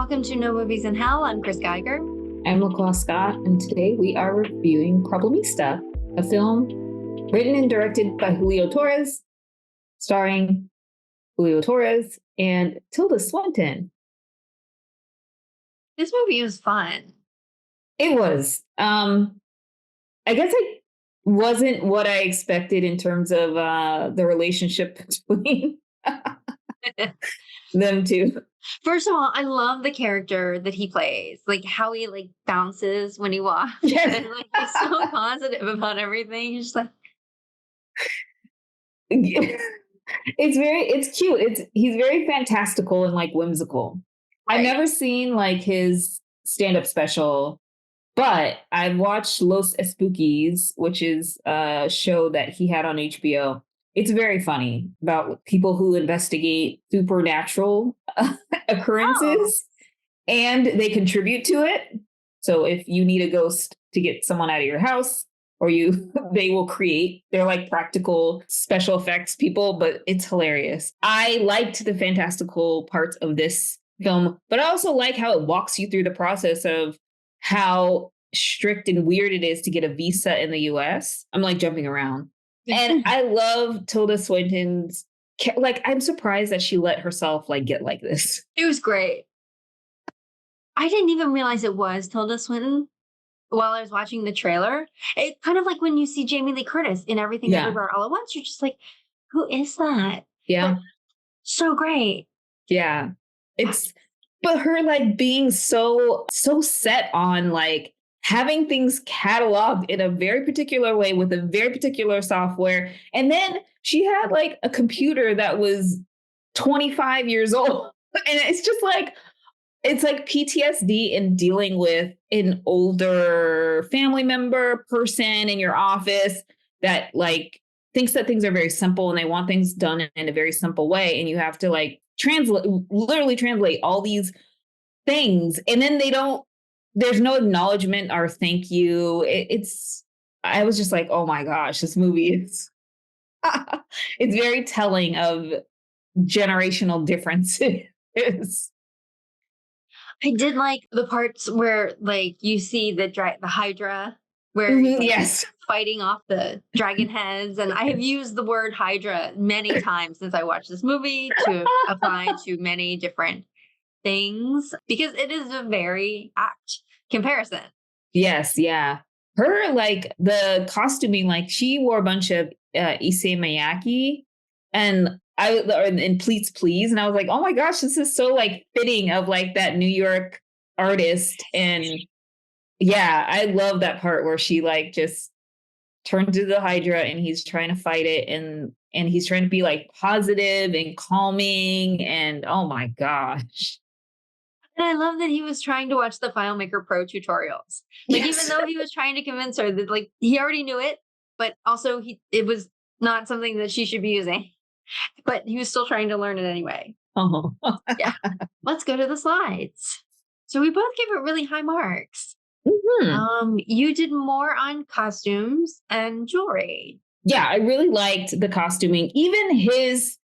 Welcome to No Movies in Hell. I'm Chris Geiger. I'm LaCroix Scott, and today we are reviewing Problemista, a film written and directed by Julio Torres, starring Julio Torres and Tilda Swinton. This movie was fun. It was. I guess it wasn't what I expected in terms of the relationship between them two. First of all, I love the character that he plays, like how he bounces when he walks. Yes. And he's so positive about everything. He's just like, it's cute. He's very fantastical and whimsical. right. I've never seen his stand-up special, but I've watched Los Espookys, which is a show that he had on HBO. It's very funny about people who investigate supernatural occurrences and they contribute to it. So if you need a ghost to get someone out of your house, they will create, they're like practical special effects people, but it's hilarious. I liked the fantastical parts of this film, but I also like how it walks you through the process of how strict and weird it is to get a visa in the US. I'm jumping around. And I love Tilda Swinton's, I'm surprised that she let herself get like this. It was great. I didn't even realize it was Tilda Swinton while I was watching the trailer. It kind of like when you see Jamie Lee Curtis in Everything Everywhere All at Once, you're just like, who is that? Yeah. But so great. Yeah. But her being so set on having things cataloged in a very particular way with a very particular software. And then she had a computer that was 25 years old. And it's just it's PTSD in dealing with an older family member person in your office that thinks that things are very simple and they want things done in a very simple way. And you have to literally translate all these things. And then there's no acknowledgement or thank you. I was just oh my gosh, this movie is, it's very telling of generational differences. I did like the parts where you see the Hydra where yes, fighting off the dragon heads. And I have used the word Hydra many times since I watched this movie to apply to many different things because it is a very apt comparison. Yes, yeah. Her the costuming, she wore a bunch of Issei Miyake and Please, and I was like, oh my gosh, this is so fitting of that New York artist. And yeah, I love that part where she just turned to the Hydra and he's trying to fight it and he's trying to be positive and calming, and oh my gosh. And I love that he was trying to watch the FileMaker Pro tutorials. Yes. Even though he was trying to convince her that he already knew it, but also it was not something that she should be using. But he was still trying to learn it anyway. Oh. Yeah. Let's go to the slides. So we both gave it really high marks. Mm-hmm. You did more on costumes and jewelry. Yeah, I really liked the costuming. Even his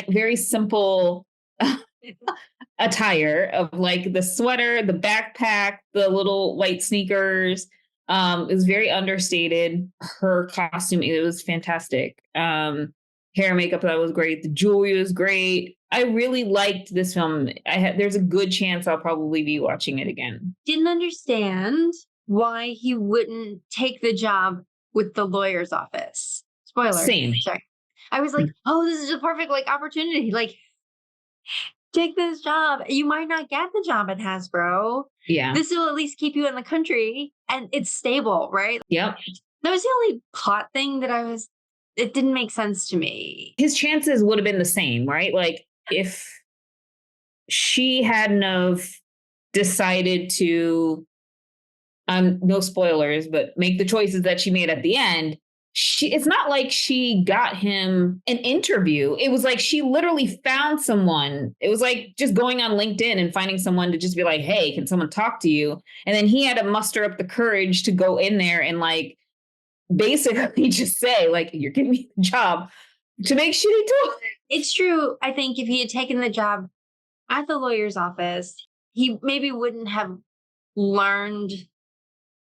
very simple attire of the sweater, the backpack, the little white sneakers. It was very understated. Her costume, it was fantastic. Hair and makeup, that was great. The jewelry was great. I really liked this film. There's a good chance I'll probably be watching it again. Didn't understand why he wouldn't take the job with the lawyer's office. Spoiler. Same. Sorry. I was like, oh, this is a perfect opportunity. Take this job. You might not get the job at Hasbro. Yeah. This will at least keep you in the country and it's stable, right? Yep. That was the only plot thing that it didn't make sense to me. His chances would have been the same, right? If she hadn't have decided to, no spoilers, but make the choices that she made at the end, it's not like she got him an interview. It was she literally found someone. It was just going on LinkedIn and finding someone to just be hey, can someone talk to you? And then he had to muster up the courage to go in there and basically just say you're giving me the job to make shitty toys. It's true. I think if he had taken the job at the lawyer's office, he maybe wouldn't have learned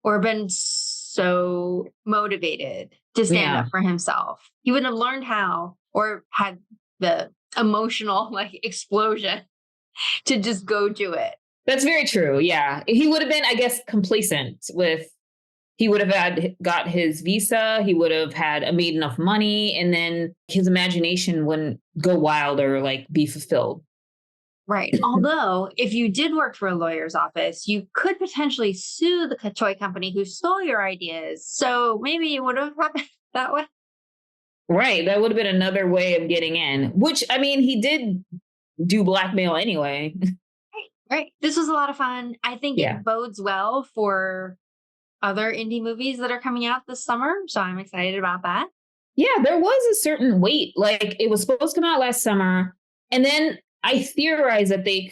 or been so motivated to stand Yeah. up for himself. He wouldn't have learned how or had the emotional like explosion to just go do it. That's very true. Yeah. He would have been, I guess, complacent with, he would have got his visa, he would have made enough money, and then his imagination wouldn't go wild or like be fulfilled. Right. Although, if you did work for a lawyer's office, you could potentially sue the toy company who stole your ideas. So maybe it would have happened that way. Right. That would have been another way of getting in, which I mean, he did do blackmail anyway. Right. Right. This was a lot of fun. I think Yeah. it bodes well for other indie movies that are coming out this summer. So I'm excited about that. Yeah, there was a certain wait. Like it was supposed to come out last summer. And then I theorize that they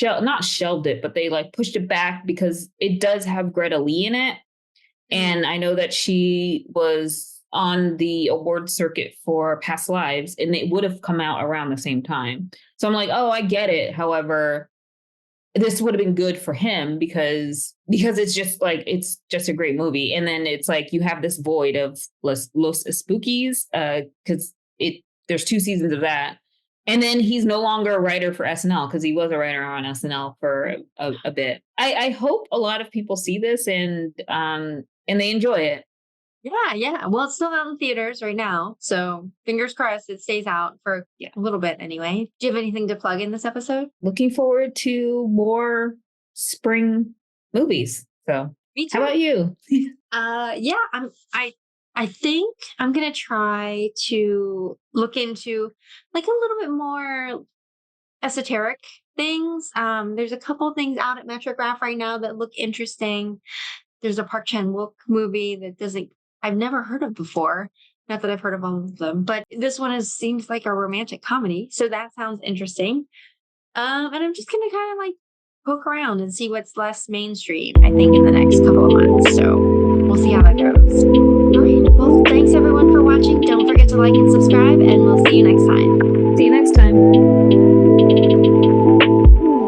not shelved it, but they like pushed it back because it does have Greta Lee in it. And I know that she was on the award circuit for Past Lives, and it would have come out around the same time. So I'm like, oh, I get it. However, this would have been good for him because it's just a great movie. And then it's like you have this void of Los Espookys, because there's 2 seasons of that. And then he's no longer a writer for SNL because he was a writer on SNL for a bit. I hope a lot of people see this and they enjoy it. Yeah, yeah. Well, it's still out in theaters right now. So fingers crossed it stays out for a little bit anyway. Do you have anything to plug in this episode? Looking forward to more spring movies. So Me how too. about you? Yeah, I think I'm gonna try to look into like a little bit more esoteric things. There's a couple things out at Metrograph right now that look interesting. There's a Park Chan-wook movie that I've never heard of before. Not that I've heard of all of them, but this one seems like a romantic comedy. So that sounds interesting. And I'm just gonna kind of like poke around and see what's less mainstream, I think, in the next couple of months. So we'll see how that goes.